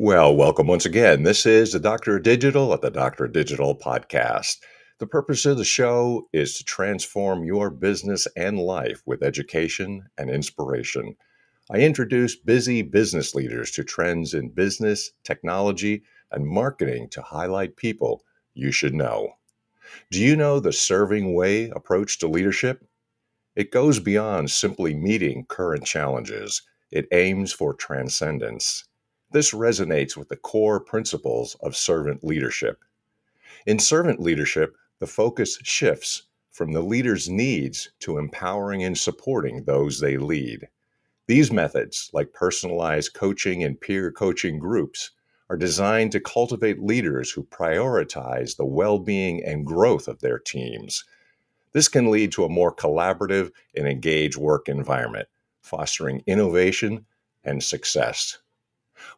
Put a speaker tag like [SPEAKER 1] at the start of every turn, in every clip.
[SPEAKER 1] Well, welcome once again. This is the Doctor of Digital at the Doctor of Digital podcast. The purpose of the show is to transform your business and life with education and inspiration. I introduce busy business leaders to trends in business, technology, and marketing to highlight people you should know. Do you know the serving way approach to leadership? It goes beyond simply meeting current challenges. It aims for transcendence. This resonates with the core principles of servant leadership. In servant leadership, the focus shifts from the leader's needs to empowering and supporting those they lead. These methods, like personalized coaching and peer coaching groups, are designed to cultivate leaders who prioritize the well-being and growth of their teams. This can lead to a more collaborative and engaged work environment, fostering innovation and success.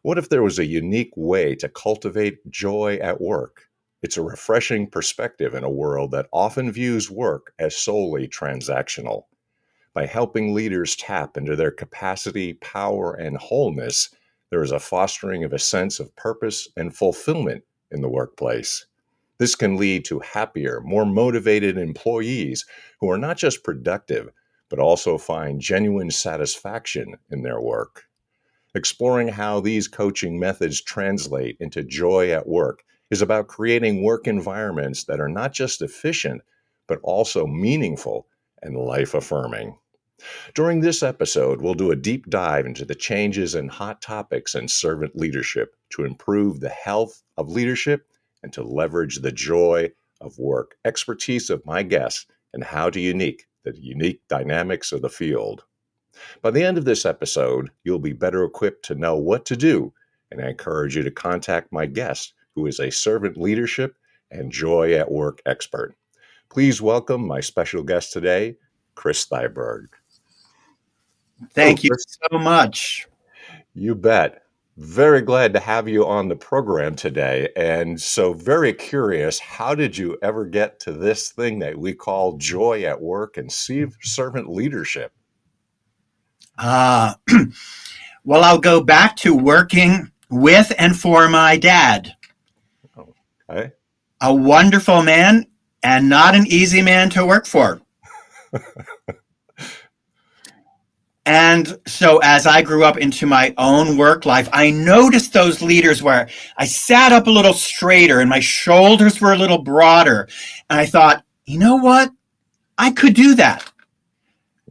[SPEAKER 1] What if there was a unique way to cultivate joy at work? It's a refreshing perspective in a world that often views work as solely transactional. By helping leaders tap into their capacity, power, and wholeness, there is a fostering of a sense of purpose and fulfillment in the workplace. This can lead to happier, more motivated employees who are not just productive, but also find genuine satisfaction in their work. Exploring how these coaching methods translate into joy at work is about creating work environments that are not just efficient, but also meaningful and life affirming. During this episode, we'll do a deep dive into the changes and hot topics in servant leadership to improve the health of leadership and to leverage the joy of work, expertise of my guests, and how to the unique dynamics of the field. By the end of this episode, you'll be better equipped to know what to do, and I encourage you to contact my guest, who is a servant leadership and joy at work expert. Please welcome my special guest today, Chris Thyberg.
[SPEAKER 2] Thank you so much.
[SPEAKER 1] You bet. Very glad to have you on the program today. And so very curious, how did you ever get to this thing that we call joy at work and servant leadership?
[SPEAKER 2] Well, I'll go back to working with and for my dad.
[SPEAKER 1] Okay.
[SPEAKER 2] A wonderful man and not an easy man to work for. And so as I grew up into my own work life, I noticed those leaders where I sat up a little straighter and my shoulders were a little broader. And I thought, you know what? I could do that.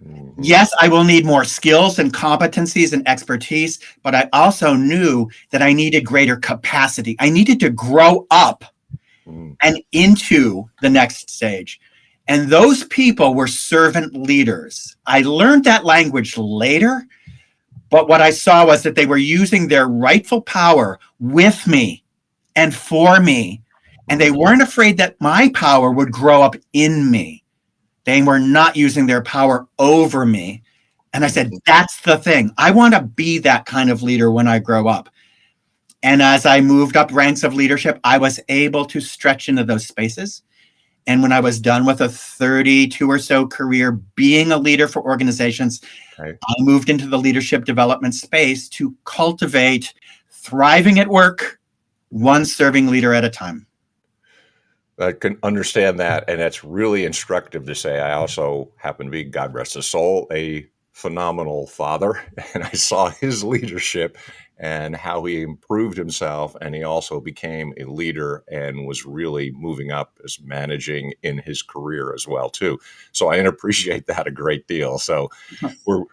[SPEAKER 2] Mm-hmm. Yes, I will need more skills and competencies and expertise, but I also knew that I needed greater capacity. I needed to grow up and into the next stage. And those people were servant leaders. I learned that language later, but what I saw was that they were using their rightful power with me and for me. And they weren't afraid that my power would grow up in me. They were not using their power over me. And I said, that's the thing. I want to be that kind of leader when I grow up. And as I moved up ranks of leadership, I was able to stretch into those spaces. And when I was done with a 32 or so career being a leader for organizations, I moved into the leadership development space to cultivate thriving at work, one serving leader at a time.
[SPEAKER 1] I can understand that. And it's really instructive to say, I also happen to be, God rest his soul, a phenomenal father. And I saw his leadership and how he improved himself. And he also became a leader and was really moving up as managing in his career as well, too. So I appreciate that a great deal. So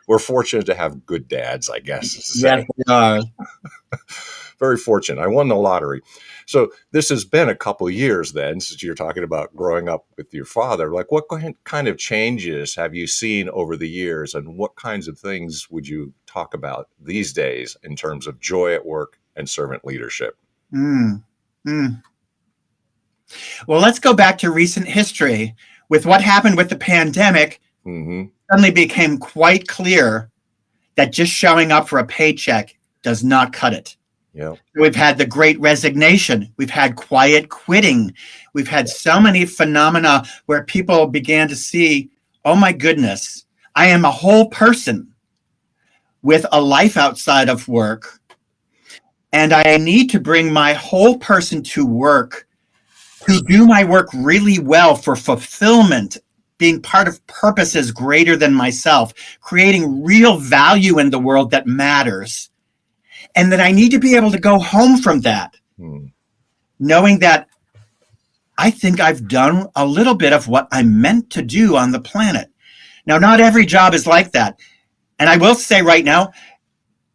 [SPEAKER 1] we're fortunate to have good dads, I guess.
[SPEAKER 2] Yes, we are.
[SPEAKER 1] Very fortunate. I won the lottery. So this has been a couple of years then, since you're talking about growing up with your father. Like, what kind of changes have you seen over the years, and what kinds of things would you talk about these days in terms of joy at work and servant leadership?
[SPEAKER 2] Well, let's go back to recent history. With what happened with the pandemic, suddenly became quite clear that just showing up for a paycheck does not cut it.
[SPEAKER 1] Yeah.
[SPEAKER 2] We've had the great resignation. We've had quiet quitting. We've had so many phenomena where people began to see, oh my goodness, I am a whole person with a life outside of work. And I need to bring my whole person to work, to do my work really well for fulfillment, being part of purposes greater than myself, creating real value in the world that matters. And that I need to be able to go home from that, knowing that I think I've done a little bit of what I'm meant to do on the planet. Now, not every job is like that. And I will say right now,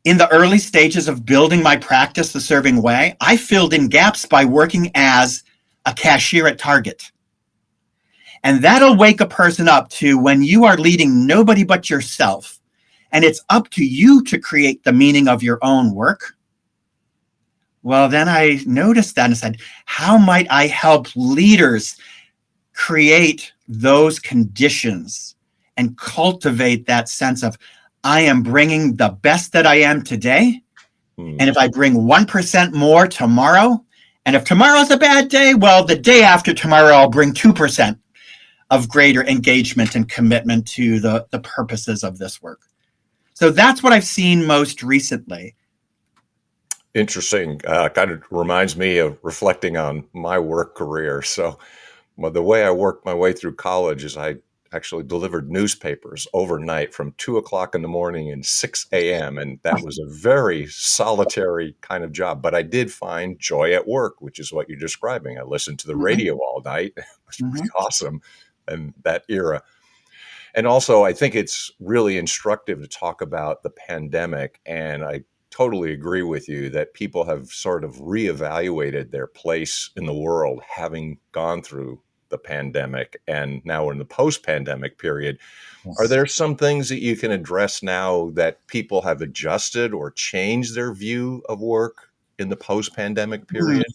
[SPEAKER 2] in the early stages of building my practice the serving way, I filled in gaps by working as a cashier at Target. And that'll wake a person up to when you are leading nobody but yourself, and it's up to you to create the meaning of your own work. Well, then I noticed that and said, how might I help leaders create those conditions and cultivate that sense of, I am bringing the best that I am today. And if I bring 1% more tomorrow, and if tomorrow's a bad day, well, the day after tomorrow, I'll bring 2% of greater engagement and commitment to the purposes of this work. So that's what I've seen most recently.
[SPEAKER 1] Interesting. Kind of reminds me of reflecting on my work career. So the way I worked my way through college is I actually delivered newspapers overnight from 2 o'clock in the morning and 6 a.m. And that was a very solitary kind of job. But I did find joy at work, which is what you're describing. I listened to the radio all night. It was pretty awesome in that era. And also, I think it's really instructive to talk about the pandemic. And I totally agree with you that people have sort of reevaluated their place in the world, having gone through the pandemic, and now we're in the post-pandemic period. Yes. Are there some things that you can address now that people have adjusted or changed their view of work in the post-pandemic period?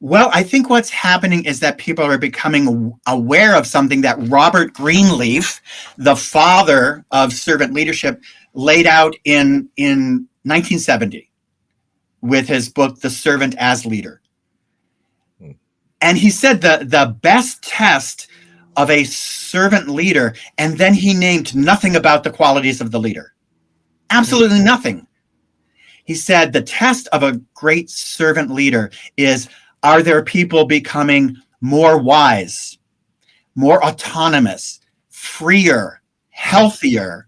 [SPEAKER 2] Well, I think what's happening is that people are becoming aware of something that Robert Greenleaf, the father of servant leadership, laid out in 1970 with his book, The Servant as Leader. And he said the best test of a servant leader, and then he named nothing about the qualities of the leader. Absolutely nothing. He said the test of a great servant leader is, are there people becoming more wise, more autonomous, freer, healthier,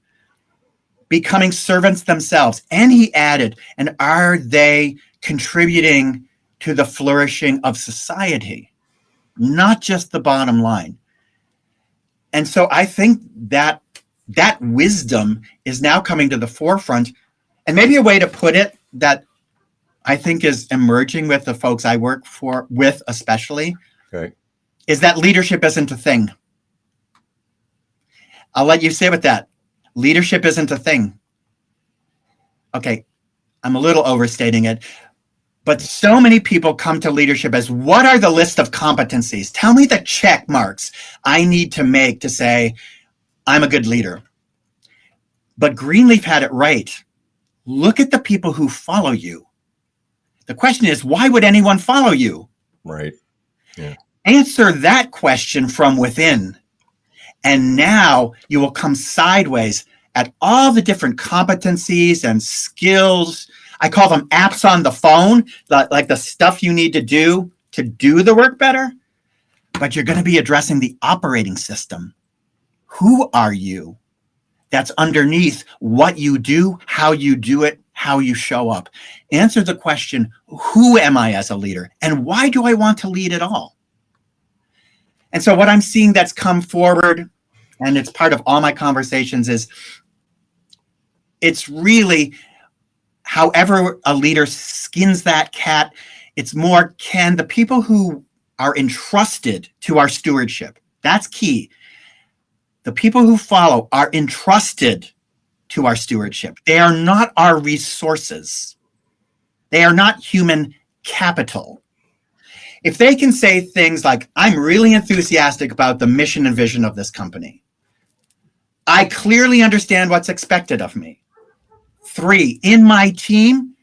[SPEAKER 2] becoming servants themselves? And he added, and are they contributing to the flourishing of society, not just the bottom line? And so I think that wisdom is now coming to the forefront. And maybe a way to put it that I think is emerging with the folks I work with especially, is that leadership isn't a thing. I'll let you sit with that. Leadership isn't a thing. Okay, I'm a little overstating it. But so many people come to leadership as, what are the list of competencies? Tell me the check marks I need to make to say, I'm a good leader. But Greenleaf had it right. Look at the people who follow you. The question is, why would anyone follow you?
[SPEAKER 1] Right. Yeah.
[SPEAKER 2] Answer that question from within. And now you will come sideways at all the different competencies and skills. I call them apps on the phone, like the stuff you need to do the work better. But you're going to be addressing the operating system. Who are you? That's underneath what you do, how you do it, how you show up. Answer the question, who am I as a leader? And why do I want to lead at all? And so what I'm seeing that's come forward, and it's part of all my conversations, is it's really, however a leader skins that cat, it's more, can the people who are entrusted to our stewardship, that's key. The people who follow are entrusted to our stewardship. They are not our resources. They are not human capital. If they can say things like, I'm really enthusiastic about the mission and vision of this company. I clearly understand what's expected of me. 3, in my team,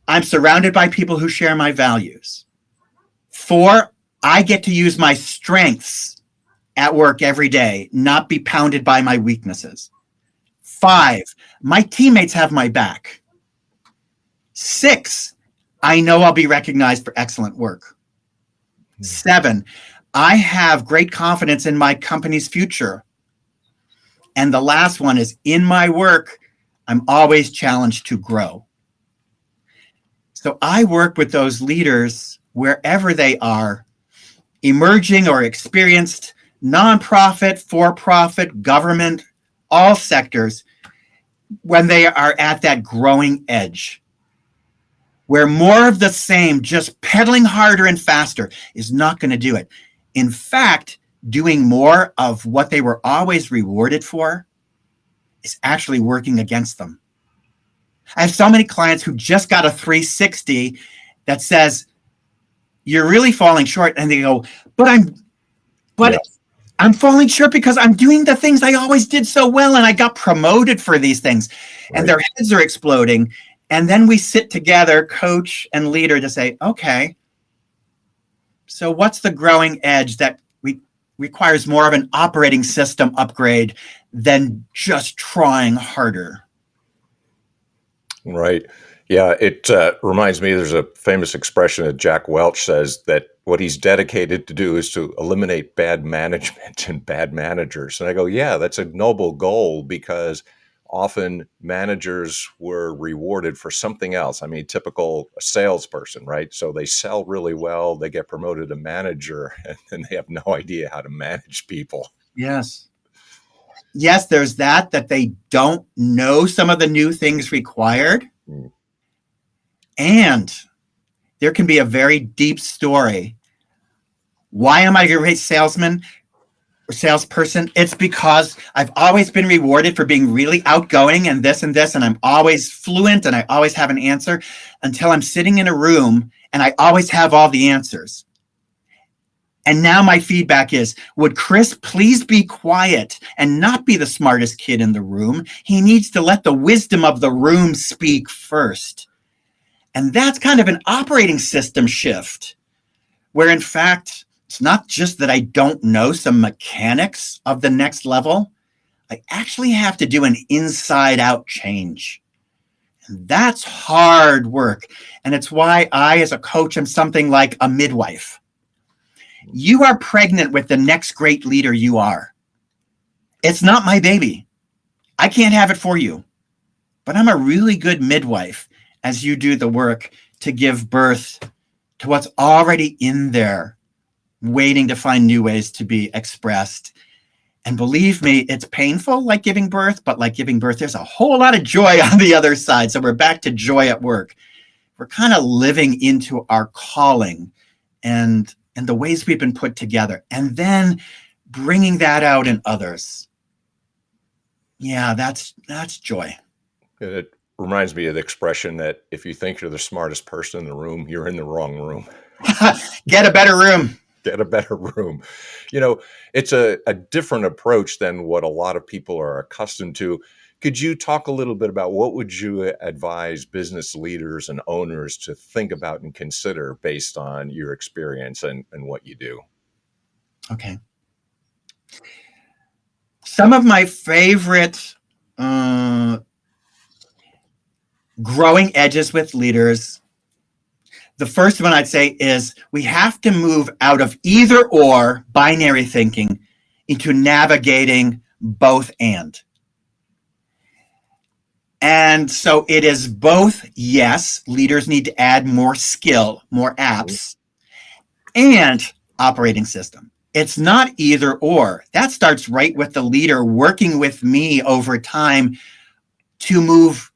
[SPEAKER 2] I'm surrounded by people who share my values. 4, I get to use my strengths at work every day, not be pounded by my weaknesses. 5, my teammates have my back. 6, I know I'll be recognized for excellent work. 7, I have great confidence in my company's future. And the last one is, in my work, I'm always challenged to grow. So I work with those leaders wherever they are, emerging or experienced, nonprofit, for-profit, government, all sectors, when they are at that growing edge, where more of the same, just pedaling harder and faster, is not going to do it. In fact, doing more of what they were always rewarded for is actually working against them. I have so many clients who just got a 360 that says, you're really falling short. And they go, but I'm falling short because I'm doing the things I always did so well, and I got promoted for these things. Right. And their heads are exploding. And then we sit together, coach and leader, to say, okay, so what's the growing edge that requires more of an operating system upgrade than just trying harder?
[SPEAKER 1] Right. Yeah, it reminds me, there's a famous expression that Jack Welch says that what he's dedicated to do is to eliminate bad management and bad managers. And I go, yeah, that's a noble goal, because often managers were rewarded for something else. I mean, typical salesperson, right? So they sell really well, they get promoted to manager, and then they have no idea how to manage people.
[SPEAKER 2] Yes. Yes, there's that they don't know some of the new things required. And there can be a very deep story. Why am I a great salesman or salesperson? It's because I've always been rewarded for being really outgoing and this, and I'm always fluent and I always have an answer, until I'm sitting in a room and I always have all the answers. And now my feedback is, would Chris please be quiet and not be the smartest kid in the room? He needs to let the wisdom of the room speak first. And that's kind of an operating system shift, where in fact, it's not just that I don't know some mechanics of the next level. I actually have to do an inside out change. And that's hard work. And it's why I, as a coach, am something like a midwife. You are pregnant with the next great leader you are. It's not my baby. I can't have it for you. But I'm a really good midwife as you do the work to give birth to what's already in there, waiting to find new ways to be expressed. And believe me, it's painful like giving birth, but like giving birth, there's a whole lot of joy on the other side. So we're back to joy at work. We're kind of living into our calling and the ways we've been put together, and then bringing that out in others. Yeah, that's joy.
[SPEAKER 1] It reminds me of the expression that if you think you're the smartest person in the room, you're in the wrong room.
[SPEAKER 2] Get a better room.
[SPEAKER 1] Get a better room. You know, it's a different approach than what a lot of people are accustomed to. Could you talk a little bit about what would you advise business leaders and owners to think about and consider based on your experience and what you do?
[SPEAKER 2] Okay. Some of my favorite growing edges with leaders, the first one I'd say is we have to move out of either or binary thinking into navigating both and. And so it is both, yes, leaders need to add more skill, more apps, and operating system. It's not either or. That starts right with the leader working with me over time to move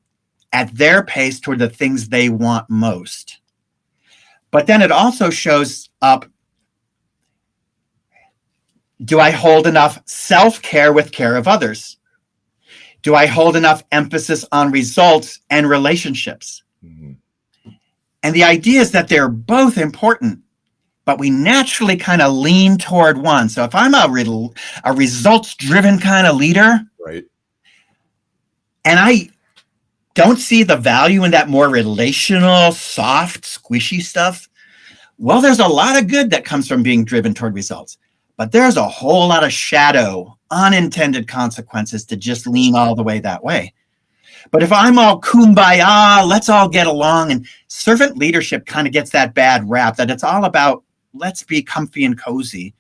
[SPEAKER 2] at their pace toward the things they want most. But then it also shows up, do I hold enough self-care with care of others? Do I hold enough emphasis on results and relationships? Mm-hmm. And the idea is that they're both important, but we naturally kind of lean toward one. So if I'm a results-driven kind of leader,
[SPEAKER 1] right,
[SPEAKER 2] and I don't see the value in that more relational, soft, squishy stuff, well, there's a lot of good that comes from being driven toward results. But there's a whole lot of shadow, unintended consequences to just lean all the way that way. But if I'm all kumbaya, let's all get along, and servant leadership kind of gets that bad rap that it's all about let's be comfy and cozy.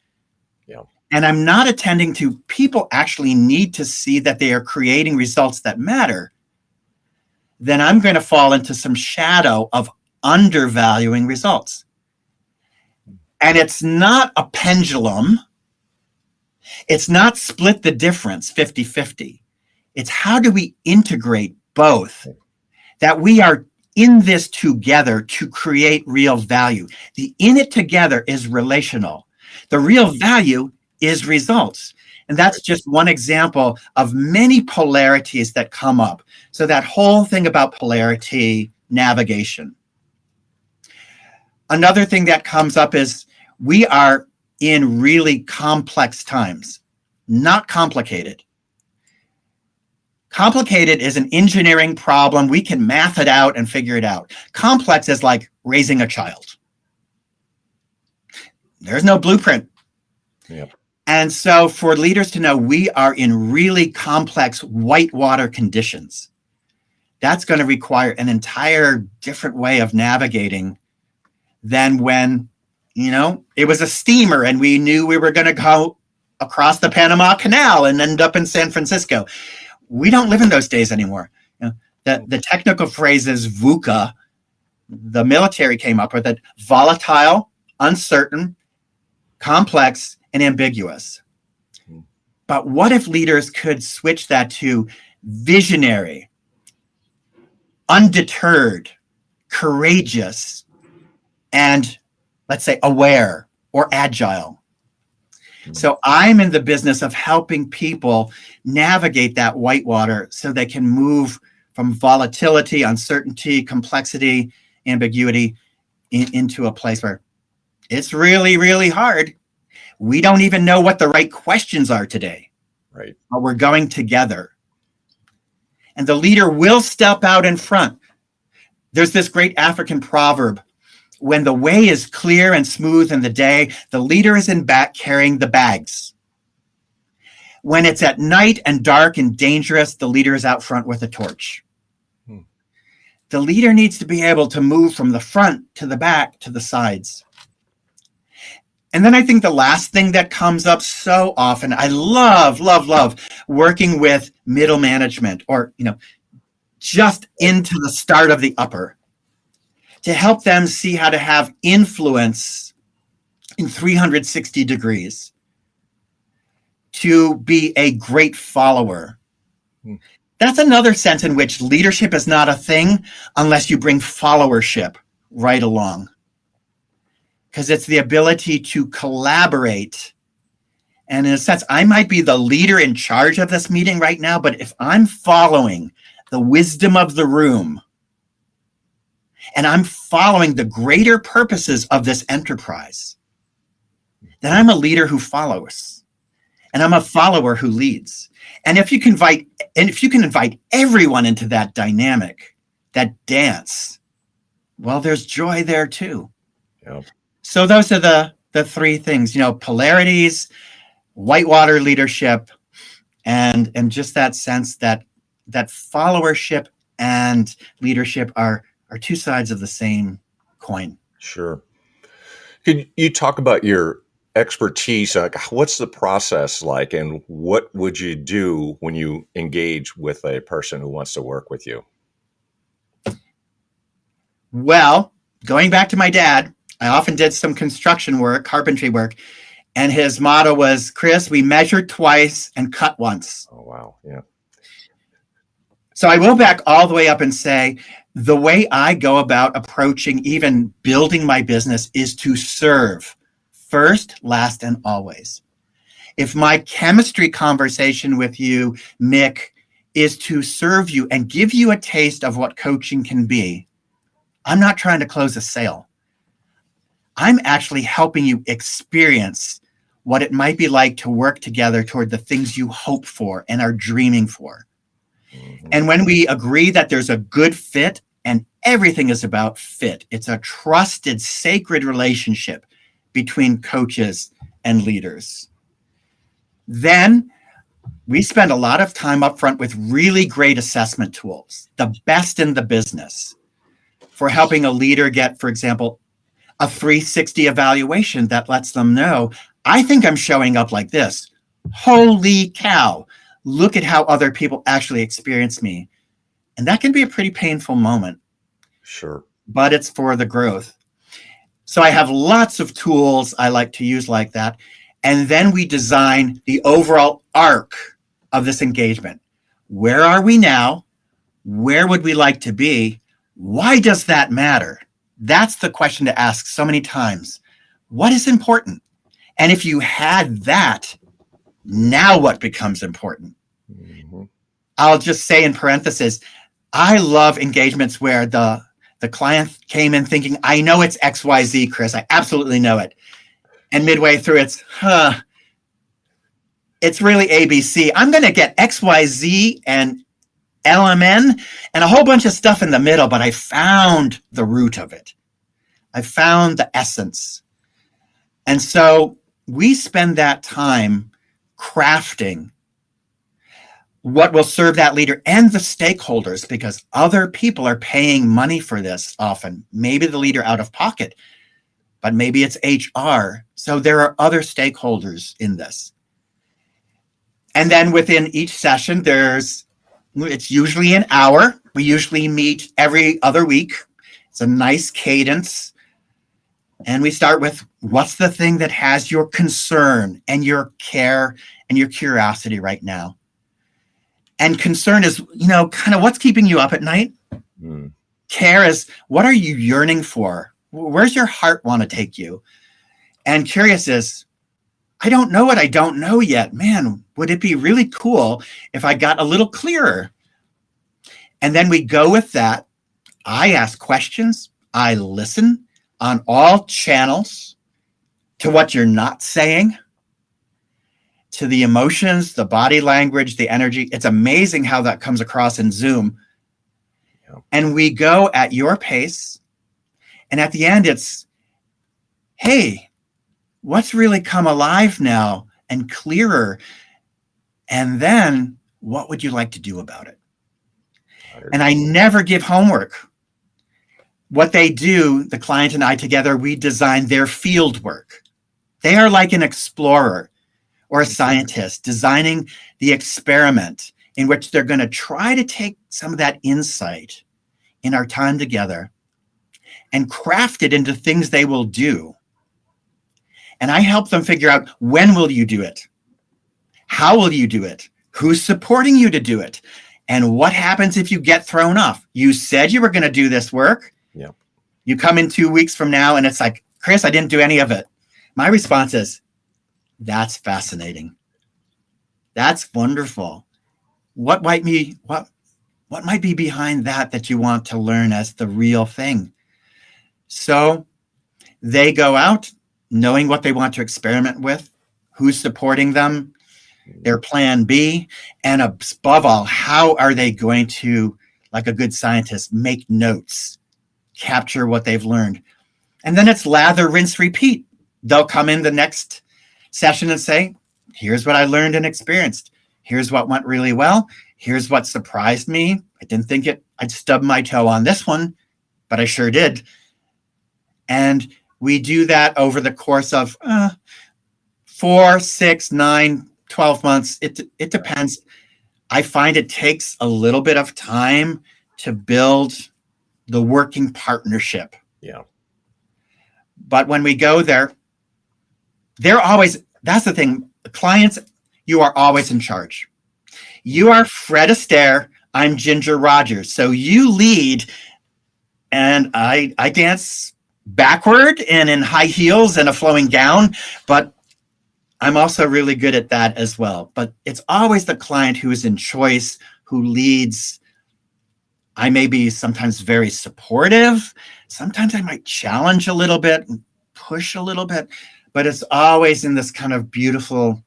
[SPEAKER 1] Yeah.
[SPEAKER 2] And I'm not attending to people actually need to see that they are creating results that matter. Then I'm going to fall into some shadow of undervaluing results. And it's not a pendulum. It's not split the difference 50-50. It's how do we integrate both, that we are in this together to create real value. The in it together is relational. The real value is results. And that's just one example of many polarities that come up. So that whole thing about polarity navigation. Another thing that comes up is we are in really complex times, not complicated. Complicated is an engineering problem. We can math it out and figure it out. Complex is like raising a child. There's no blueprint.
[SPEAKER 1] Yep.
[SPEAKER 2] And so for leaders to know we are in really complex whitewater conditions, that's going to require an entire different way of navigating than when, it was a steamer and we knew we were going to go across the Panama Canal and end up in San Francisco. We don't live in those days anymore. The technical phrase is VUCA. The military came up with it: volatile, uncertain, complex, and ambiguous. But what if leaders could switch that to visionary, undeterred, courageous, and let's say aware or agile? So I'm in the business of helping people navigate that whitewater so they can move from volatility, uncertainty, complexity, ambiguity into a place where it's really, really hard. We don't even know what the right questions are today.
[SPEAKER 1] Right.
[SPEAKER 2] But we're going together. And the leader will step out in front. There's this great African proverb: when the way is clear and smooth in the day, the leader is in back carrying the bags. When it's at night and dark and dangerous, the leader is out front with a torch. The leader needs to be able to move from the front to the back to the sides. And then I think the last thing that comes up so often, I love working with middle management, or, just into the start of the upper, to help them see how to have influence in 360 degrees, to be a great follower. That's another sense in which leadership is not a thing unless you bring followership right along. Because it's the ability to collaborate. And in a sense, I might be the leader in charge of this meeting right now, but if I'm following the wisdom of the room, and I'm following the greater purposes of this enterprise, then I'm a leader who follows, and I'm a follower who leads. And if you can invite everyone into that dynamic, that dance, well, there's joy there too.
[SPEAKER 1] Yep.
[SPEAKER 2] So those are the three things, polarities, whitewater leadership, and just that sense that followership and leadership are two sides of the same coin.
[SPEAKER 1] Sure. Could you talk about your expertise? What's the process like, and what would you do when you engage with a person who wants to work with you?
[SPEAKER 2] Well, going back to my dad, I often did some construction work, carpentry work, and his motto was, Chris, we measured twice and cut once.
[SPEAKER 1] Oh, wow. Yeah.
[SPEAKER 2] So I will back all the way up and say, the way I go about approaching even building my business is to serve first, last, and always. If my chemistry conversation with you, Mick, is to serve you and give you a taste of what coaching can be, I'm not trying to close a sale. I'm actually helping you experience what it might be like to work together toward the things you hope for and are dreaming for. And when we agree that there's a good fit, and everything is about fit, it's a trusted, sacred relationship between coaches and leaders, then We spend a lot of time up front with really great assessment tools, the best in the business, for helping a leader get, for example, a 360 evaluation that lets them know, I think I'm showing up like this. Holy cow, look at how other people actually experience me. And that can be a pretty painful moment.
[SPEAKER 1] Sure.
[SPEAKER 2] But it's for the growth. So I have lots of tools I like to use like that. And then we design the overall arc of this engagement. Where are we now? Where would we like to be? Why does that matter? That's the question to ask so many times. What is important? And if you had that, now what becomes important? Mm-hmm. I'll just say in parentheses, I love engagements where the client came in thinking, I know it's XYZ, Chris. I absolutely know it. And midway through, it's really ABC. I'm going to get XYZ and LMN and a whole bunch of stuff in the middle, but I found the root of it. I found the essence. And so we spend that time crafting what will serve that leader and the stakeholders, because other people are paying money for this often. Maybe the leader out of pocket, but maybe it's HR. So there are other stakeholders in this. And then within each session, it's usually an hour. We usually meet every other week. It's a nice cadence. And we start with, what's the thing that has your concern and your care and your curiosity right now? And concern is, kind of what's keeping you up at night. Mm. Care is, what are you yearning for? Where's your heart want to take you? And curious is, I don't know what I don't know yet. Man, would it be really cool if I got a little clearer? And then we go with that. I ask questions. I listen on all channels to what you're not saying, to the emotions, the body language, the energy. It's amazing how that comes across in Zoom. Yeah. And we go at your pace. And at the end, it's, hey, what's really come alive now and clearer? And then what would you like to do about it? And I never give homework. What they do, the client and I together, we design their field work. They are like an explorer or a scientist designing the experiment in which they're going to try to take some of that insight in our time together and craft it into things they will do. And I help them figure out, when will you do it? How will you do it? Who's supporting you to do it? And what happens if you get thrown off? You said you were going to do this work.
[SPEAKER 1] Yeah.
[SPEAKER 2] You come in 2 weeks from now and it's like, Chris, I didn't do any of it. My response is, that's fascinating. That's wonderful. What might be behind that you want to learn as the real thing? So they go out knowing what they want to experiment with, who's supporting them, their plan B, and above all, how are they going to, like a good scientist, make notes, capture what they've learned. And then it's lather, rinse, repeat. They'll come in the next session and say, here's what I learned and experienced. Here's what went really well. Here's what surprised me. I didn't think I'd stub my toe on this one, but I sure did. And we do that over the course of 4, 6, 9, 12 months. It depends. I find it takes a little bit of time to build the working partnership.
[SPEAKER 1] Yeah.
[SPEAKER 2] But when we go there, they're always, that's the thing, clients, you are always in charge. You are Fred Astaire, I'm Ginger Rogers. So you lead, and I dance backward and in high heels and a flowing gown, but I'm also really good at that as well. But it's always the client who is in choice, who leads. I may be sometimes very supportive. Sometimes I might challenge a little bit and push a little bit, but it's always in this kind of beautiful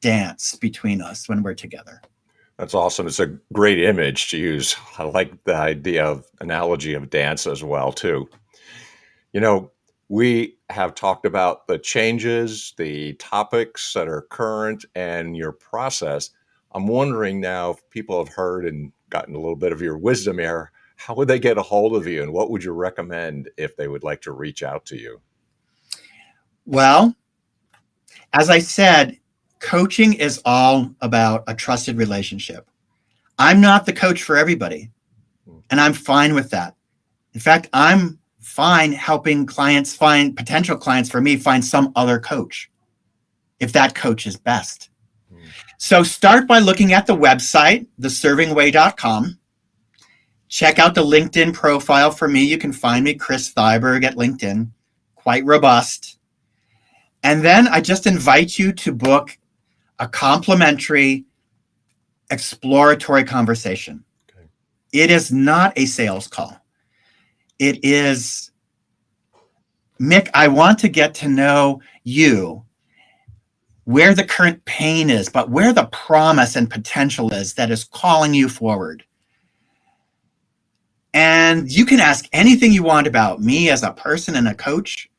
[SPEAKER 2] dance between us when we're together.
[SPEAKER 1] That's awesome. It's a great image to use. I like the idea of analogy of dance as well, too. We have talked about the changes, the topics that are current, and your process. I'm wondering now if people have heard and gotten a little bit of your wisdom here, how would they get a hold of you and what would you recommend if they would like to reach out to you?
[SPEAKER 2] Well, as I said, coaching is all about a trusted relationship. I'm not the coach for everybody, and I'm fine with that. In fact, I'm fine helping clients find potential clients for me find some other coach if that coach is best.
[SPEAKER 1] Mm.
[SPEAKER 2] So start by looking at the website, theservingway.com. Check out the LinkedIn profile for me. You can find me, Chris Thyberg, at LinkedIn. Quite robust. And then I just invite you to book a complimentary exploratory conversation.
[SPEAKER 1] Okay.
[SPEAKER 2] It is not a sales call. It is, Mick, I want to get to know you, where the current pain is, but where the promise and potential is that is calling you forward. And you can ask anything you want about me as a person and a coach,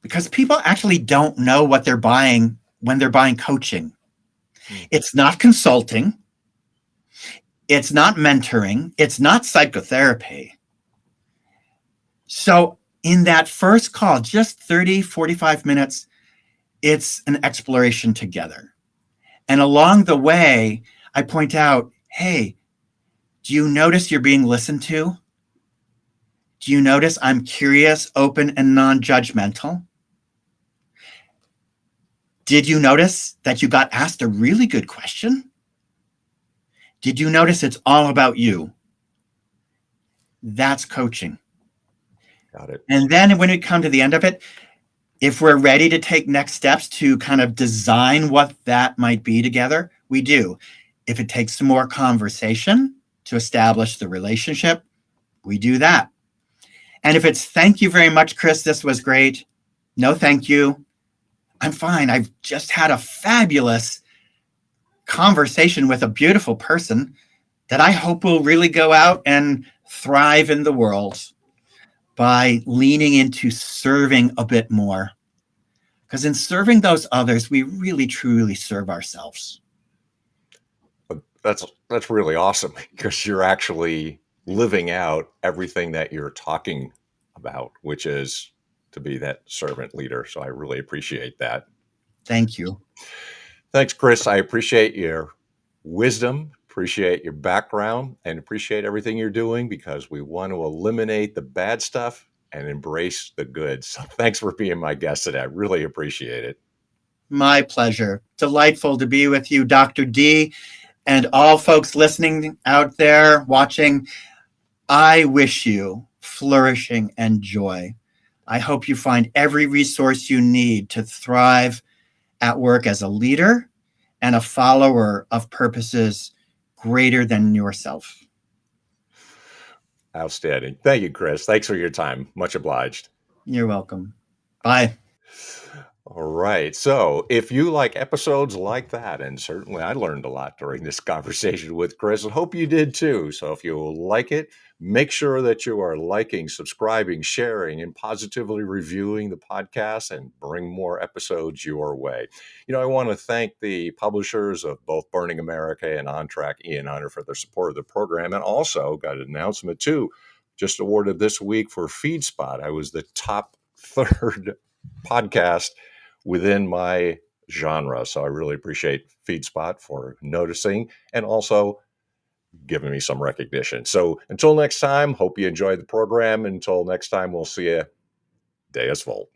[SPEAKER 2] because people actually don't know what they're buying when they're buying coaching. It's not consulting. It's not mentoring. It's not psychotherapy. So in that first call, just 30, 45 minutes, it's an exploration together. And along the way, I point out, hey, do you notice you're being listened to? Do you notice I'm curious, open, and non-judgmental? Did you notice that you got asked a really good question? Did you notice it's all about you? That's coaching.
[SPEAKER 1] Got it.
[SPEAKER 2] And then when we come to the end of it, if we're ready to take next steps to kind of design what that might be together, we do. If it takes some more conversation to establish the relationship, we do that. And if it's thank you very much, Chris, this was great. No, thank you. I'm fine. I've just had a fabulous conversation with a beautiful person that I hope will really go out and thrive in the world by leaning into serving a bit more. Because in serving those others, we really, truly serve ourselves.
[SPEAKER 1] That's really awesome because you're actually living out everything that you're talking about, which is to be that servant leader. So I really appreciate that.
[SPEAKER 2] Thank you.
[SPEAKER 1] Thanks, Chris. I appreciate your wisdom, appreciate your background, and appreciate everything you're doing because we want to eliminate the bad stuff and embrace the good. So thanks for being my guest today. I really appreciate it.
[SPEAKER 2] My pleasure. Delightful to be with you, Dr. D, and all folks listening out there, watching. I wish you flourishing and joy. I hope you find every resource you need to thrive at work as a leader and a follower of purposes greater than yourself.
[SPEAKER 1] Outstanding. Thank you, Chris. Thanks for your time. Much obliged.
[SPEAKER 2] You're welcome. Bye.
[SPEAKER 1] All right. So, if you like episodes like that, and certainly I learned a lot during this conversation with Chris, and hope you did too. So, if you like it, make sure that you are liking, subscribing, sharing, and positively reviewing the podcast and bring more episodes your way. I want to thank the publishers of both Burning America and On Track, Ian Hunter, for their support of the program. And also got an announcement too, just awarded this week for FeedSpot. I was the top third podcast within my genre. So I really appreciate FeedSpot for noticing and also giving me some recognition. So until next time, hope you enjoyed the program. Until next time, we'll see you. Day is full.